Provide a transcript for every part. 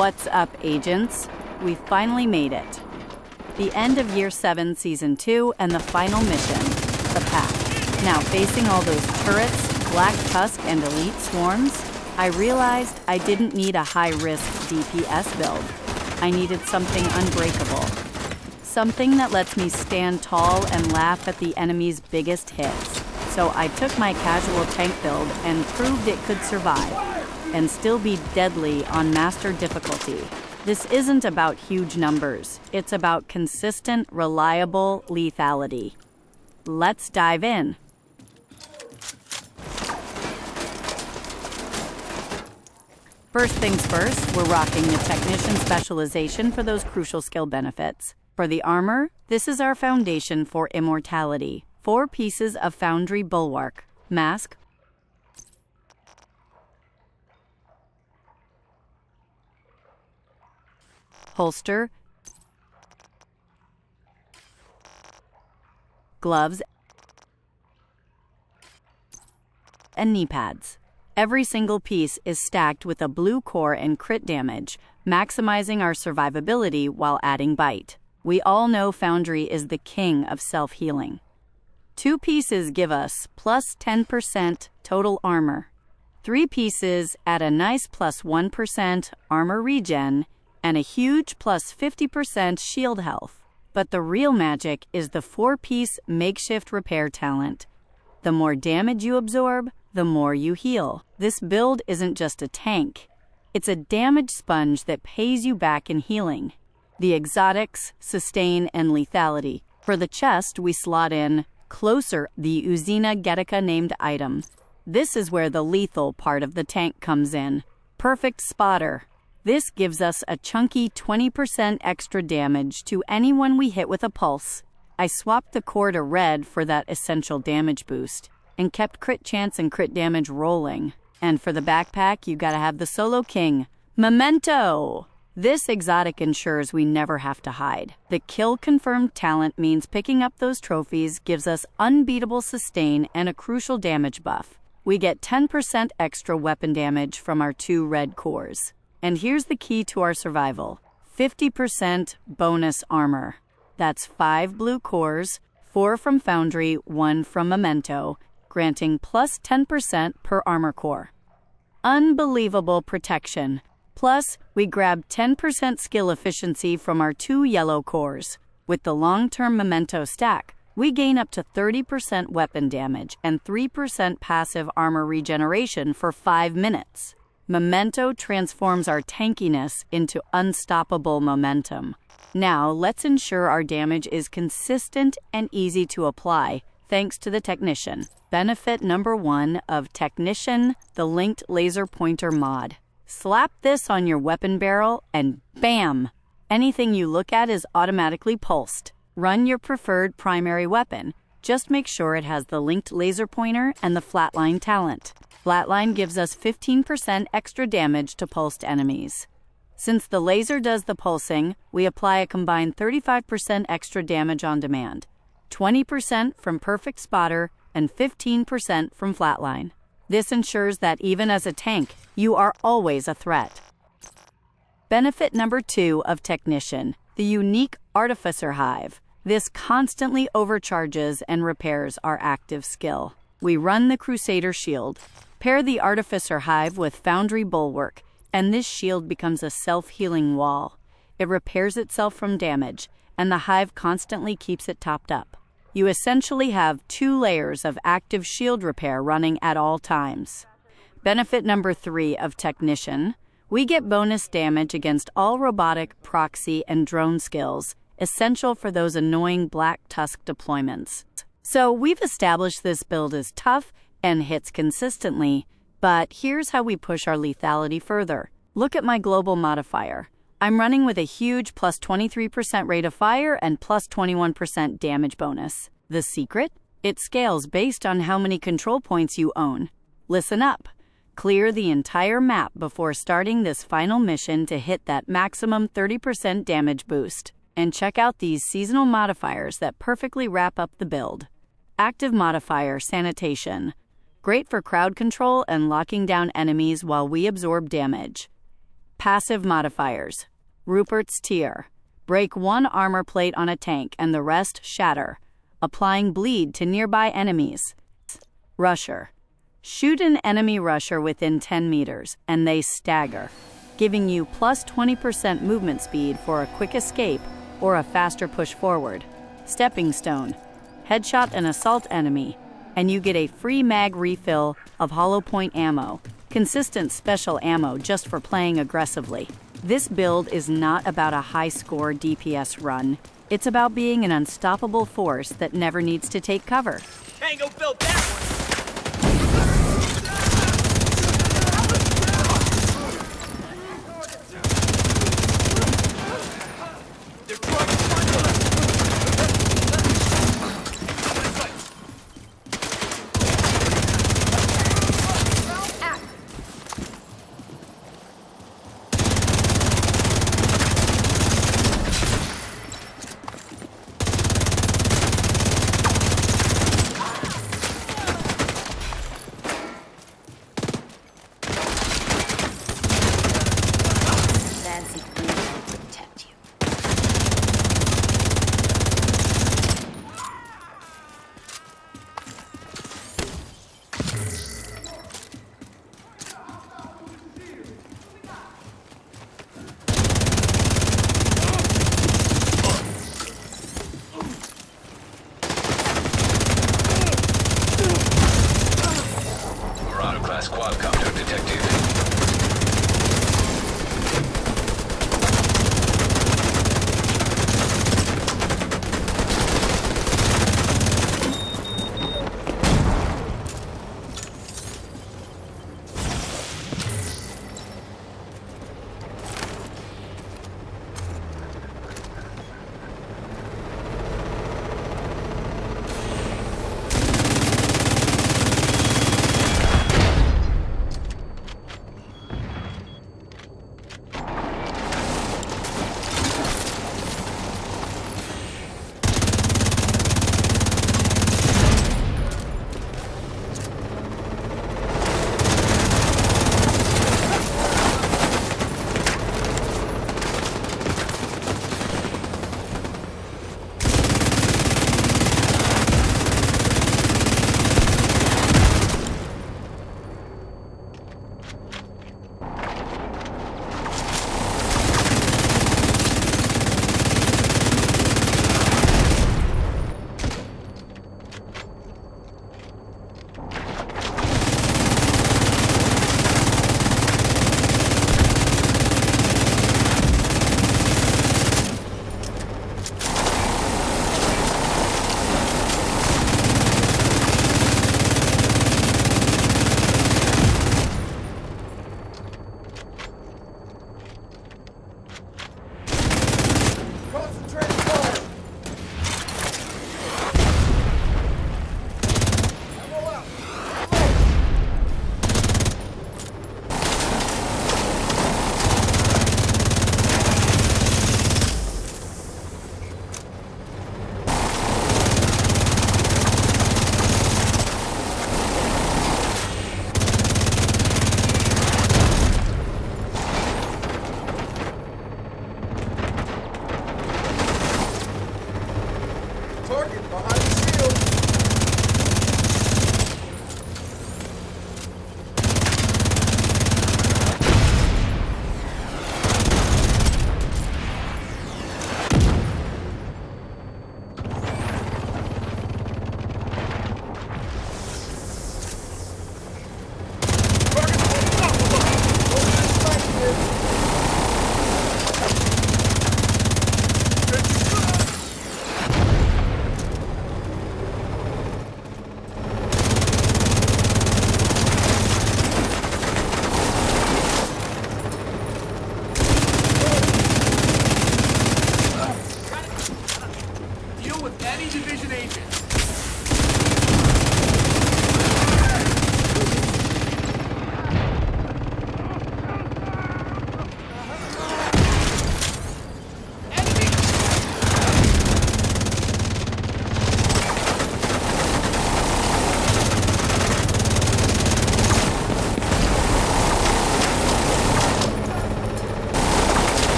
What's up, agents? We finally made it. The end of Year 7, Season 2, and the final mission, the Pact. Now, facing all those turrets, Black Tusk, and Elite Swarms, I realized I didn't need a high-risk DPS build. I needed something unbreakable. Something that lets me stand tall and laugh at the enemy's biggest hits. So I took my casual tank build and proved it could survive and still be deadly on Master difficulty. This isn't about huge numbers. It's about consistent, reliable lethality. Let's dive in. First things first, we're rocking the Technician specialization for those crucial skill benefits. For the armor, this is our foundation for immortality. 4 pieces of Foundry bulwark, mask, holster, gloves, and knee pads. Every single piece is stacked with a blue core and crit damage, maximizing our survivability while adding bite. We all know Foundry is the king of self-healing. 2 pieces give us plus 10% total armor. 3 pieces add a nice plus 1% armor regen and a huge plus 50% shield health. But the real magic is the 4-piece makeshift repair talent. The more damage you absorb, the more you heal. This build isn't just a tank. It's a damage sponge that pays you back in healing. The exotics, sustain, and lethality. For the chest, we slot in Closer, the Uzina Getica named item. This is where the lethal part of the tank comes in. Perfect spotter. This gives us a chunky 20% extra damage to anyone we hit with a pulse. I swapped the core to red for that essential damage boost and kept crit chance and crit damage rolling. And for the backpack, you gotta have the solo king, Memento! This exotic ensures we never have to hide. The kill-confirmed talent means picking up those trophies gives us unbeatable sustain and a crucial damage buff. We get 10% extra weapon damage from our 2 red cores. And here's the key to our survival. 50% bonus armor. That's 5 blue cores, 4 from Foundry, 1 from Memento, granting plus 10% per armor core. Unbelievable protection. Plus, we grab 10% skill efficiency from our 2 yellow cores. With the long-term Memento stack, we gain up to 30% weapon damage and 3% passive armor regeneration for 5 minutes. Memento transforms our tankiness into unstoppable momentum. Now, let's ensure our damage is consistent and easy to apply, thanks to the Technician. Benefit number 1 of Technician, the linked laser pointer mod. Slap this on your weapon barrel and bam! Anything you look at is automatically pulsed. Run your preferred primary weapon. Just make sure it has the linked laser pointer and the flatline talent. Flatline gives us 15% extra damage to pulsed enemies. Since the laser does the pulsing, we apply a combined 35% extra damage on demand, 20% from Perfect Spotter, and 15% from Flatline. This ensures that even as a tank, you are always a threat. Benefit number 2 of Technician, the unique Artificer Hive. This constantly overcharges and repairs our active skill. We run the Crusader Shield, pair the Artificer Hive with Foundry Bulwark, and this shield becomes a self-healing wall. It repairs itself from damage, and the Hive constantly keeps it topped up. You essentially have 2 layers of active shield repair running at all times. Benefit number 3 of Technician, we get bonus damage against all robotic, proxy, and drone skills, essential for those annoying Black Tusk deployments. So we've established this build is tough and hits consistently, but here's how we push our lethality further. Look at my global modifier. I'm running with a huge plus 23% rate of fire and plus 21% damage bonus. The secret? It scales based on how many control points you own. Listen up. Clear the entire map before starting this final mission to hit that maximum 30% damage boost. And check out these seasonal modifiers that perfectly wrap up the build. Active modifier, Sanitation. Great for crowd control and locking down enemies while we absorb damage. Passive modifiers. Rupert's Tear. Break one armor plate on a tank and the rest shatter, applying bleed to nearby enemies. Rusher. Shoot an enemy rusher within 10 meters, and they stagger, giving you plus 20% movement speed for a quick escape or a faster push forward. Stepping Stone. Headshot an assault enemy, and you get a free mag refill of hollow point ammo, consistent special ammo just for playing aggressively. This build is not about a high-score DPS run. It's about being an unstoppable force that never needs to take cover. Tango built that one!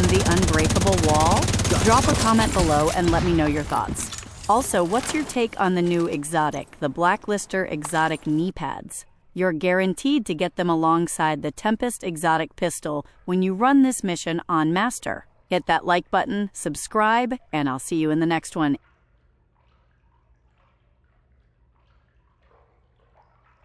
found the unbreakable wall? Drop a comment below and let me know your thoughts. Also, what's your take on the new exotic, the Blacklisters Exotic Kneepads? You're guaranteed to get them alongside the Tempest exotic pistol when you run this mission on Master. Hit that like button, subscribe, and I'll see you in the next one.